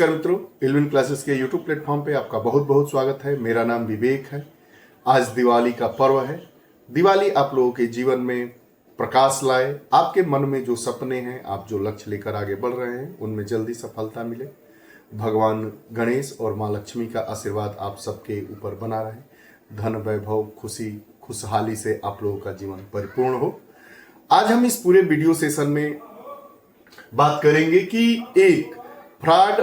नमस्कार मित्रों, इल्विन क्लासेस के यूट्यूब प्लेटफॉर्म पे आपका बहुत बहुत स्वागत है। मेरा नाम विवेक है। आज दिवाली का पर्व है। दिवाली आप लोगों के जीवन में प्रकाश लाए, आपके मन में जो सपने हैं, आप जो लक्ष्य लेकर आगे बढ़ रहे हैं, उनमें जल्दी सफलता मिले। भगवान गणेश और माँ लक्ष्मी का आशीर्वाद आप सबके ऊपर बना रहे। धन वैभव खुशी खुशहाली से आप लोगों का जीवन परिपूर्ण हो। आज हम इस पूरे वीडियो सेशन में बात करेंगे कि एक फ्रॉड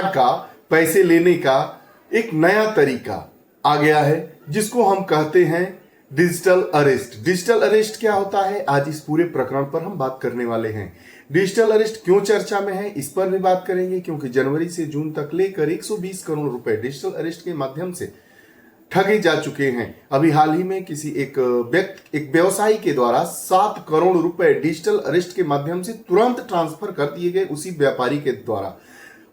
का पैसे लेने का एक नया तरीका आ गया है, जिसको हम कहते हैं डिजिटल अरेस्ट। डिजिटल अरेस्ट क्या होता है, आज इस पूरे प्रकरण पर हम बात करने वाले हैं। डिजिटल अरेस्ट क्यों चर्चा में है, इस पर भी बात करेंगे, क्योंकि जनवरी से जून तक लेकर 120 करोड़ रुपए डिजिटल अरेस्ट के माध्यम से ठगे जा चुके हैं। अभी हाल ही में किसी एक व्यवसायी के द्वारा 7 करोड़ रुपए डिजिटल अरेस्ट के माध्यम से तुरंत ट्रांसफर कर दिए गए उसी व्यापारी के द्वारा।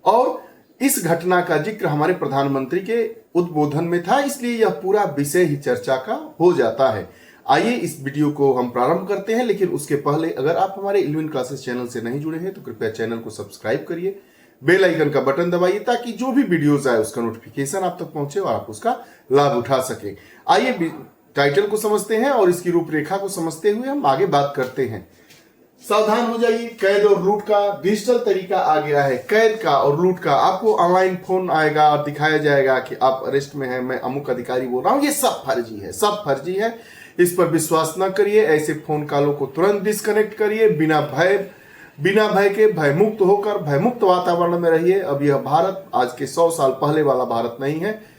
और इस घटना का जिक्र हमारे प्रधानमंत्री के उद्बोधन में था, इसलिए यह पूरा विषय ही चर्चा का हो जाता है। आइए इस वीडियो को हम प्रारंभ करते हैं, लेकिन उसके पहले अगर आप हमारे इल्विन क्लासेस चैनल से नहीं जुड़े हैं तो कृपया चैनल को सब्सक्राइब करिए, बेल आइकन का बटन दबाइए, ताकि जो भी वीडियोस आए उसका नोटिफिकेशन आप तक पहुंचे और आप उसका लाभ उठा सके। आइए टाइटल को समझते हैं और इसकी रूपरेखा को समझते हुए हम आगे बात करते हैं। सावधान हो जाइए, कैद और लूट का डिजिटल तरीका आ गया है। कैद का और लूट का, आपको ऑनलाइन फोन आएगा और दिखाया जाएगा कि आप अरेस्ट में हैं, मैं अमुक अधिकारी बोल रहा हूं। ये सब फर्जी है, सब फर्जी है। इस पर विश्वास न करिए। ऐसे फोन कॉलों को तुरंत डिस्कनेक्ट करिए। बिना भय के भयमुक्त होकर भयमुक्त वातावरण में रहिए। अब यह भारत आज के 100 साल पहले वाला भारत नहीं है।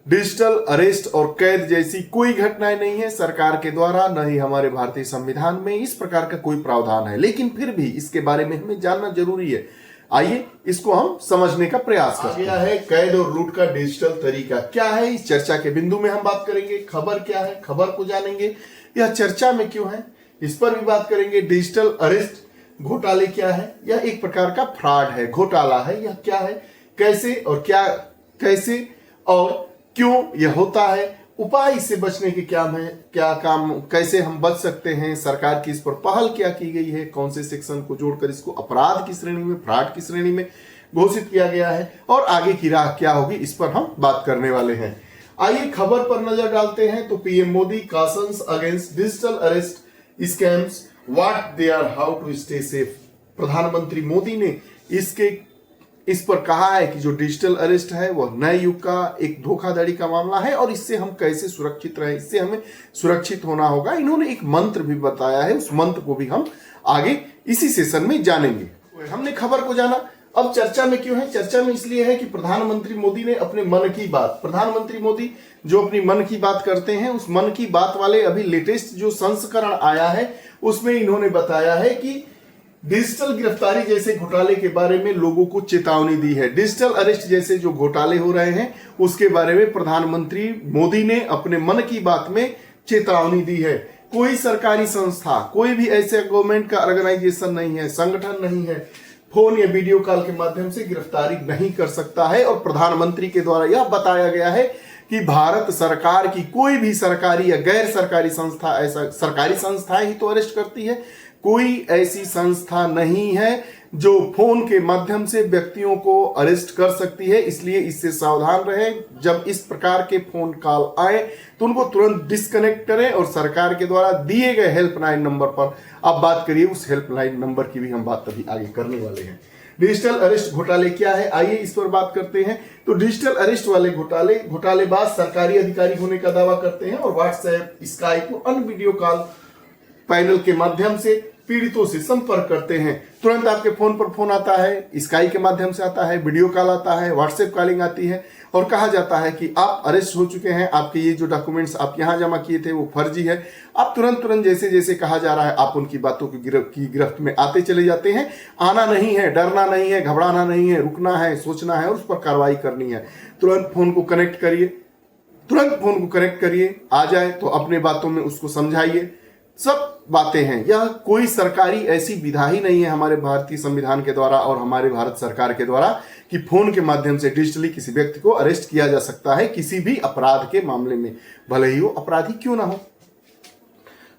डिजिटल अरेस्ट और कैद जैसी कोई घटनाएं नहीं है सरकार के द्वारा, न ही हमारे भारतीय संविधान में इस प्रकार का कोई प्रावधान है, लेकिन फिर भी इसके बारे में हमें जानना जरूरी है। आइए इसको हम समझने का प्रयास करते हैं। है कैद और लूट का डिजिटल तरीका क्या है, इस चर्चा के बिंदु में हम बात करेंगे। खबर क्या है, खबर को जानेंगे, यह चर्चा में क्यों है, इस पर भी बात करेंगे। डिजिटल अरेस्ट घोटाले क्या है, यह एक प्रकार का फ्रॉड है, घोटाला है। यह क्या है, कैसे और क्यों यह होता है, उपाय इससे बचने के क्या है, क्या काम, कैसे हम बच सकते हैं, सरकार की इस पर पहल क्या की गई है, कौन से सेक्शन को जोड़कर इसको अपराध की श्रेणी में, फ्रॉड की श्रेणी में घोषित किया गया है, और आगे की राह क्या होगी, इस पर हम बात करने वाले हैं। आइए खबर पर नजर डालते हैं। तो PM Modi cautions against digital arrest scams, what they are, how to stay safe. प्रधानमंत्री मोदी ने इस पर कहा है कि जो डिजिटल अरेस्ट है वह नए युग का एक धोखाधड़ी का मामला है और इससे हम कैसे सुरक्षित रहें, इससे हमें सुरक्षित होना होगा। इन्होंने एक मंत्र भी बताया है, उस मंत्र को भी हम आगे इसी सेशन में जानेंगे। हमने खबर को जाना, अब चर्चा में क्यों है, चर्चा में इसलिए है कि प्रधानमंत्री मोदी ने अपने मन की बात, प्रधानमंत्री मोदी जो अपनी मन की बात करते हैं, उस मन की बात वाले अभी लेटेस्ट जो संस्करण आया है उसमें इन्होंने बताया है कि डिजिटल गिरफ्तारी जैसे घोटाले के बारे में लोगों को चेतावनी दी है। डिजिटल अरेस्ट जैसे जो घोटाले हो रहे हैं उसके बारे में प्रधानमंत्री मोदी ने अपने मन की बात में चेतावनी दी है। कोई सरकारी संस्था, कोई भी ऐसे गवर्नमेंट का ऑर्गेनाइजेशन नहीं है, संगठन नहीं है, फोन या वीडियो कॉल के माध्यम से गिरफ्तारी नहीं कर सकता है। और प्रधानमंत्री के द्वारा यह बताया गया है कि भारत सरकार की कोई भी सरकारी या गैर सरकारी संस्था, ऐसा सरकारी संस्थाएं ही तो अरेस्ट करती है, कोई ऐसी संस्था नहीं है जो फोन के माध्यम से व्यक्तियों को अरेस्ट कर सकती है। इसलिए इससे सावधान रहें। जब इस प्रकार के फोन कॉल आए तो उनको तुरंत डिस्कनेक्ट करें और सरकार के द्वारा दिए गए हेल्पलाइन नंबर पर आप बात करिए। उस हेल्पलाइन नंबर की भी हम बात अभी आगे करने वाले हैं। डिजिटल अरेस्ट घोटाले क्या है, आइए इस पर बात करते हैं। तो डिजिटल अरेस्ट वाले घोटालेबाज सरकारी अधिकारी होने का दावा करते हैं और व्हाट्सएप, स्काइप और अन्य वीडियो कॉल पैनल के माध्यम से पीड़ितों से संपर्क करते हैं। तुरंत आपके फोन पर फोन आता है, स्काई के माध्यम से आता है, वीडियो कॉल आता है, व्हाट्सएप कॉलिंग आती है और कहा जाता है कि आप अरेस्ट हो चुके हैं, आपके ये जो डॉक्यूमेंट्स आप यहां जमा किए थे वो फर्जी है। आप तुरंत जैसे जैसे कहा जा रहा है आप उनकी बातों की गिरफ्त में आते चले जाते हैं। आना नहीं है, डरना नहीं है, घबराना नहीं है, रुकना है, सोचना है और उस पर कार्रवाई करनी है। तुरंत फोन को कनेक्ट करिए, आ जाए तो अपने बातों में उसको समझाइए। सब बातें हैं। यह कोई सरकारी ऐसी विधा ही नहीं है हमारे भारतीय संविधान के द्वारा और हमारे भारत सरकार के द्वारा कि फोन के माध्यम से डिजिटली किसी व्यक्ति को अरेस्ट किया जा सकता है किसी भी अपराध के मामले में, भले ही वो अपराधी क्यों ना हो।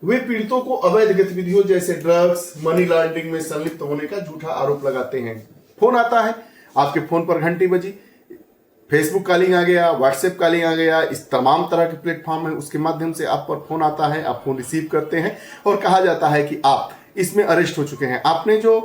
वे पीड़ितों को अवैध गतिविधियों जैसे ड्रग्स, मनी लॉन्ड्रिंग में संलिप्त होने का झूठा आरोप लगाते हैं। फोन आता है, आपके फोन पर घंटी बजी, फेसबुक कॉलिंग आ गया, व्हाट्सएप कॉलिंग आ गया, इस तमाम तरह के प्लेटफॉर्म है, उसके माध्यम से आप पर फोन आता है, आप फोन रिसीव करते हैं और कहा जाता है कि आप इसमें अरेस्ट हो चुके हैं। आपने जो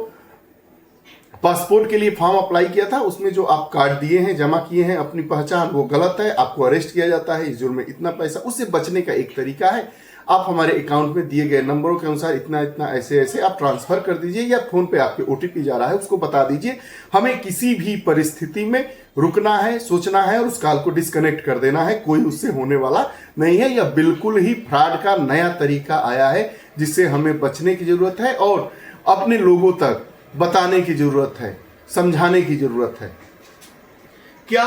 पासपोर्ट के लिए फॉर्म अप्लाई किया था उसमें जो आप कार्ड दिए हैं, जमा किए हैं अपनी पहचान, वो गलत है, आपको अरेस्ट किया जाता है, इस जुर्म में इतना पैसा। उससे बचने का एक तरीका है, आप हमारे अकाउंट में दिए गए नंबरों के अनुसार इतना इतना ऐसे ऐसे आप ट्रांसफर कर दीजिए, या फोन पे आपके ओटीपी जा रहा है उसको बता दीजिए। हमें किसी भी परिस्थिति में रुकना है, सोचना है और उस कॉल को डिस्कनेक्ट कर देना है, कोई उससे होने वाला नहीं है। यह बिल्कुल ही फ्रॉड का नया तरीका आया है जिससे हमें बचने की जरूरत है और अपने लोगों तक बताने की जरूरत है, समझाने की जरूरत है। क्या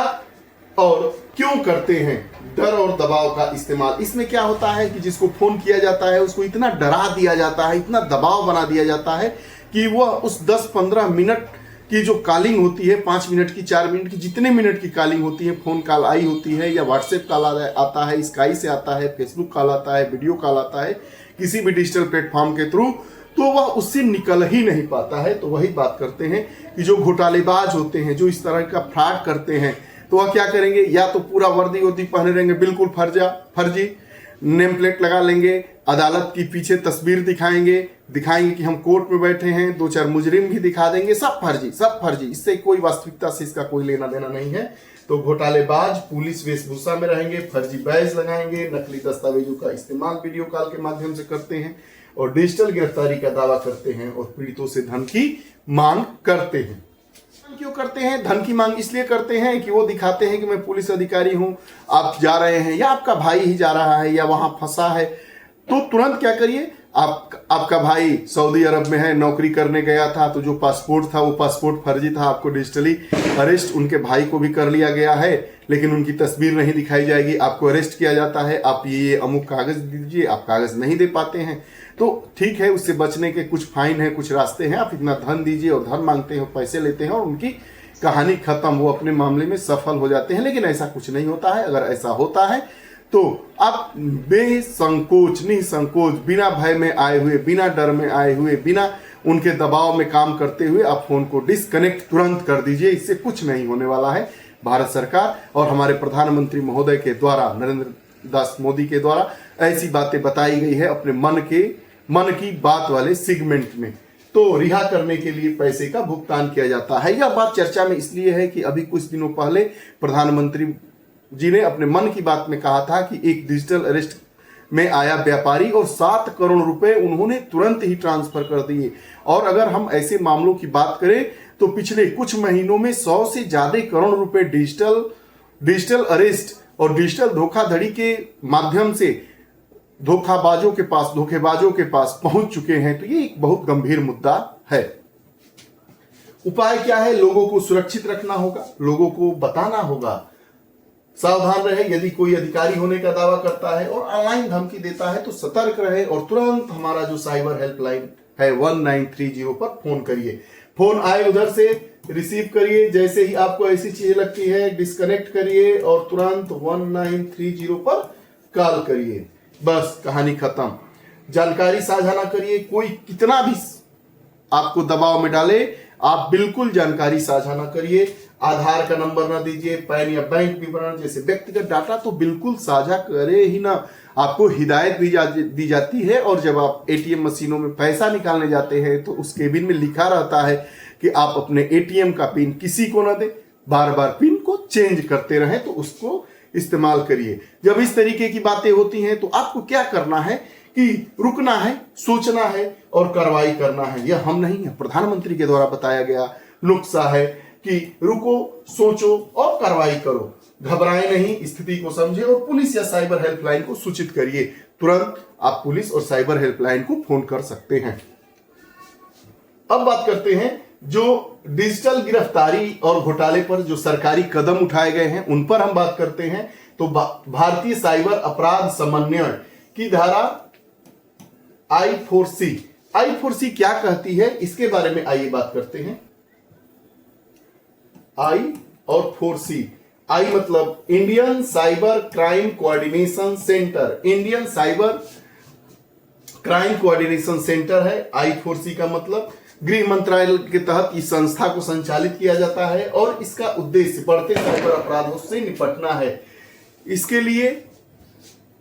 और क्यों करते हैं डर और दबाव का इस्तेमाल? इसमें क्या होता है कि जिसको फोन किया जाता है उसको इतना डरा दिया जाता है, इतना दबाव बना दिया जाता है कि वह उस 10-15 मिनट की जो कॉलिंग होती है, 5 मिनट की, 4 मिनट की, जितने मिनट की कॉलिंग होती है, फोन कॉल आई होती है या व्हाट्सएप कॉल आता है, स्काई से आता है, फेसबुक कॉल आता है, वीडियो कॉल आता है, किसी भी डिजिटल प्लेटफॉर्म के थ्रू, तो वह उससे निकल ही नहीं पाता है। तो वही बात करते हैं कि जो घोटालेबाज होते हैं, जो इस तरह का फ्रॉड करते हैं, तो वह क्या करेंगे, या तो पूरा वर्दी पहने रहेंगे, बिल्कुल फर्जी नेम प्लेट लगा लेंगे, अदालत की पीछे तस्वीर दिखाएंगे कि हम कोर्ट में बैठे हैं, 2-4 मुजरिम भी दिखा देंगे, सब फर्जी। इससे कोई वास्तविकता से इसका कोई लेना देना नहीं है। तो घोटालेबाज पुलिस वेशभूषा में रहेंगे, फर्जी बैज लगाएंगे, नकली दस्तावेजों का इस्तेमाल वीडियो कॉल के माध्यम से करते हैं और डिजिटल गिरफ्तारी का दावा करते हैं और पीड़ितों से धन की मांग करते हैं। क्यों करते हैं? धन की मांग इसलिए करते हैं कि वो दिखाते हैं कि मैं पुलिस अधिकारी हूं, आप जा रहे हैं या आपका भाई ही जा रहा है या वहां फंसा है, तो तुरंत क्या करिए, आपका भाई सऊदी अरब में है, नौकरी करने गया था, तो जो पासपोर्ट था वो पासपोर्ट फर्जी था, आपको डिजिटली अरेस्ट उनके भाई को भी कर लिया गया है, लेकिन उनकी तस्वीर नहीं दिखाई जाएगी, आपको अरेस्ट किया जाता है, आप ये अमुक कागज दीजिए, आप कागज नहीं दे पाते हैं, तो ठीक है, उससे बचने के कुछ फाइन है, कुछ रास्ते हैं, आप इतना धन दीजिए और धन मांगते हैं, पैसे लेते हैं और उनकी कहानी खत्म, वो अपने मामले में सफल हो जाते हैं। लेकिन ऐसा कुछ नहीं होता है। अगर ऐसा होता है तो आप बेसंकोच, निसंकोच, बिना भय में आए हुए, बिना डर में आए हुए, बिना उनके दबाव में काम करते हुए आप फोन को डिस्कनेक्ट तुरंत कर दीजिए, इससे कुछ नहीं होने वाला है। भारत सरकार और हमारे प्रधानमंत्री महोदय के द्वारा, नरेंद्र दास मोदी के द्वारा ऐसी बातें बताई गई है अपने मन की बात वाले सेगमेंट में, तो रिहा करने के लिए पैसे का भुगतान किया जाता है। यह बात चर्चा में इसलिए है कि अभी कुछ दिनों पहले प्रधानमंत्री जी ने अपने मन की बात में कहा था कि एक डिजिटल अरेस्ट में आया व्यापारी और 7 करोड़ रुपए उन्होंने तुरंत ही ट्रांसफर कर दिए। और अगर हम ऐसे मामलों की बात करें तो पिछले कुछ महीनों में 100 से ज्यादा करोड़ रुपए डिजिटल अरेस्ट और डिजिटल धोखाधड़ी के माध्यम से धोखेबाजों के पास पहुंच चुके हैं। तो ये एक बहुत गंभीर मुद्दा है। उपाय क्या है? लोगों को सुरक्षित रखना होगा, लोगों को बताना होगा, सावधान रहे। यदि कोई अधिकारी होने का दावा करता है और ऑनलाइन धमकी देता है तो सतर्क रहे और तुरंत हमारा जो साइबर हेल्पलाइन है 1930 पर फोन करिए। फोन आए उधर से रिसीव करिए, जैसे ही आपको ऐसी चीजें लगती है डिस्कनेक्ट करिए और तुरंत 1930 पर कॉल करिए। बस कहानी खत्म। जानकारी साझा ना करिए, कोई कितना भी आपको दबाव में डाले, आप बिल्कुल जानकारी साझा ना करिए। आधार का नंबर ना दीजिए, पैन या बैंक विवरण जैसे व्यक्तिगत डाटा तो बिल्कुल साझा करे ही ना। आपको हिदायत दी जाती है और जब आप एटीएम मशीनों में पैसा निकालने जाते हैं तो उस केबिन में लिखा रहता है कि आप अपने एटीएम का पिन किसी को ना दें, बार बार पिन को चेंज करते रहें, तो उसको इस्तेमाल करिए। जब इस तरीके की बातें होती हैं तो आपको क्या करना है कि रुकना है, सोचना है और कार्रवाई करना है। यह हम नहीं है, प्रधानमंत्री के द्वारा बताया गया नुस्खा है कि रुको, सोचो और कार्रवाई करो। घबराए नहीं, स्थिति को समझे और पुलिस या साइबर हेल्पलाइन को सूचित करिए। तुरंत आप पुलिस और साइबर हेल्पलाइन को फोन कर सकते हैं। अब बात करते हैं जो डिजिटल गिरफ्तारी और घोटाले पर जो सरकारी कदम उठाए गए हैं उन पर हम बात करते हैं। तो भारतीय साइबर अपराध समन्वय की धारा I4C क्या कहती है, इसके बारे में आइए बात करते हैं। I और 4C। I मतलब Indian cyber crime coordination centre, Indian cyber crime coordination centre है। I4C का मतलब गृह मंत्रालय के तहत इस संस्था को संचालित किया जाता है और इसका उद्देश्य बढ़ते साइबर अपराधों से निपटना है। इसके लिए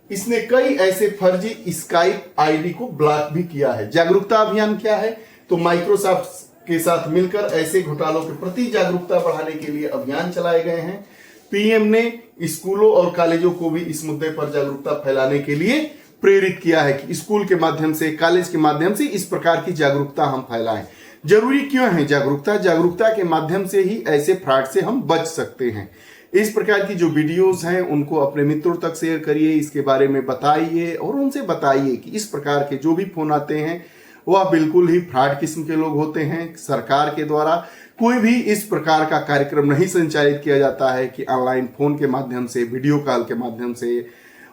इसने कई ऐसे फर्जी स्काइप आईडी को ब्लॉक भी किया है। जागरूकता अभियान क्या है? तो माइक्रोसॉफ्ट के साथ मिलकर ऐसे घोटालों के प्रति जागरूकता बढ़ाने के लिए अभियान चलाए गए हैं। पीएम ने स्कूलों और कॉलेजों को भी इस मुद्दे पर जागरूकता फैलाने के लिए प्रेरित किया है कि स्कूल के माध्यम से, कॉलेज के माध्यम से इस प्रकार की जागरूकता हम फैलाएं। जरूरी क्यों है जागरूकता? जागरूकता के माध्यम से ही ऐसे फ्रॉड से हम बच सकते हैं। इस प्रकार की जो वीडियोस हैं उनको अपने मित्रों तक शेयर करिए, इसके बारे में बताइए और उनसे बताइए कि इस प्रकार के जो भी फोन आते हैं वह बिल्कुल ही फ्रॉड किस्म के लोग होते हैं। सरकार के द्वारा कोई भी इस प्रकार का कार्यक्रम नहीं संचालित किया जाता है कि ऑनलाइन फोन के माध्यम से, वीडियो कॉल के माध्यम से,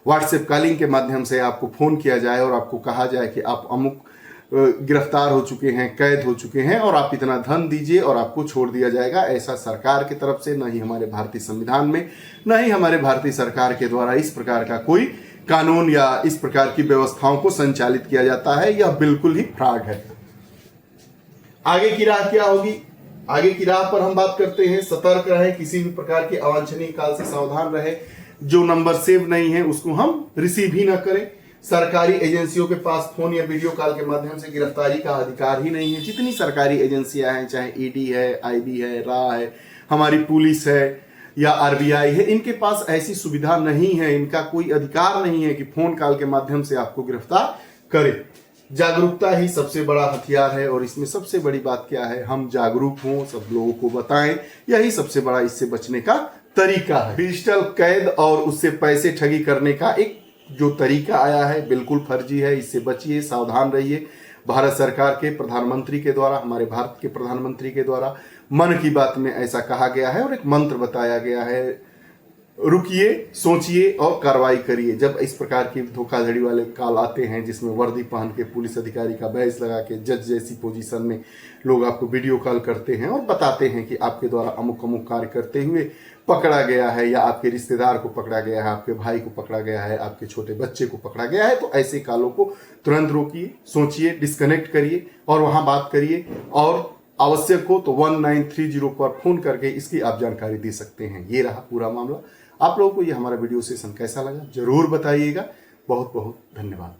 व्हाट्सएप कॉलिंग के माध्यम से आपको फोन किया जाए और आपको कहा जाए कि आप अमुक गिरफ्तार हो चुके हैं, कैद हो चुके हैं और आप इतना धन दीजिए और आपको छोड़ दिया जाएगा। ऐसा सरकार की तरफ से, न ही हमारे भारतीय संविधान में, न ही हमारे भारतीय सरकार के द्वारा इस प्रकार का कोई कानून या इस प्रकार की व्यवस्थाओं को संचालित किया जाता है। यह बिल्कुल ही फ्रॉड है। आगे की राह क्या होगी? आगे की राह पर हम बात करते हैं। सतर्क रहे, किसी भी प्रकार के अवांछनीय कॉल से सावधान रहे। जो नंबर सेव नहीं है उसको हम रिसीव ही ना करें। सरकारी एजेंसियों के पास फोन या वीडियो कॉल के माध्यम से गिरफ्तारी का अधिकार ही नहीं है। जितनी सरकारी एजेंसियां हैं, चाहे ईडी है, आईबी है, रा है, हमारी पुलिस है या आरबीआई है, इनके पास ऐसी सुविधा नहीं है। इनका कोई अधिकार नहीं है कि फोन कॉल के माध्यम से आपको गिरफ्तार करे। जागरूकता ही सबसे बड़ा हथियार है और इसमें सबसे बड़ी बात क्या है? हम जागरूक हों, सब लोगों को बताएं। यही सबसे बड़ा इससे बचने का तरीका है। डिजिटल कैद और उससे पैसे ठगी करने का एक जो तरीका आया है बिल्कुल फर्जी है। इससे बचिए, सावधान रहिए। भारत सरकार के प्रधानमंत्री के द्वारा, हमारे भारत के प्रधानमंत्री के द्वारा मन की बात में ऐसा कहा गया है और एक मंत्र बताया गया है, रुकिए, सोचिए और कार्रवाई करिए। जब इस प्रकार की धोखाधड़ी वाले कॉल आते हैं जिसमें वर्दी पहन के पुलिस अधिकारी का बैज लगा के जज जैसी पोजीशन में लोग आपको वीडियो कॉल करते हैं और बताते हैं कि आपके द्वारा अमुक अमुक कार्य करते हुए पकड़ा गया है, या आपके रिश्तेदार को पकड़ा गया है, आपके भाई को पकड़ा गया है, आपके छोटे बच्चे को पकड़ा गया है, तो ऐसे कॉलों को तुरंत रोकिए, सोचिए, डिस्कनेक्ट करिए और वहां बात करिए। और आवश्यक हो तो 1930 पर फोन करके इसकी आप जानकारी दे सकते हैं। ये रहा पूरा मामला। आप लोगों को ये हमारा वीडियो सेशन कैसा लगा जरूर बताइएगा। बहुत बहुत धन्यवाद।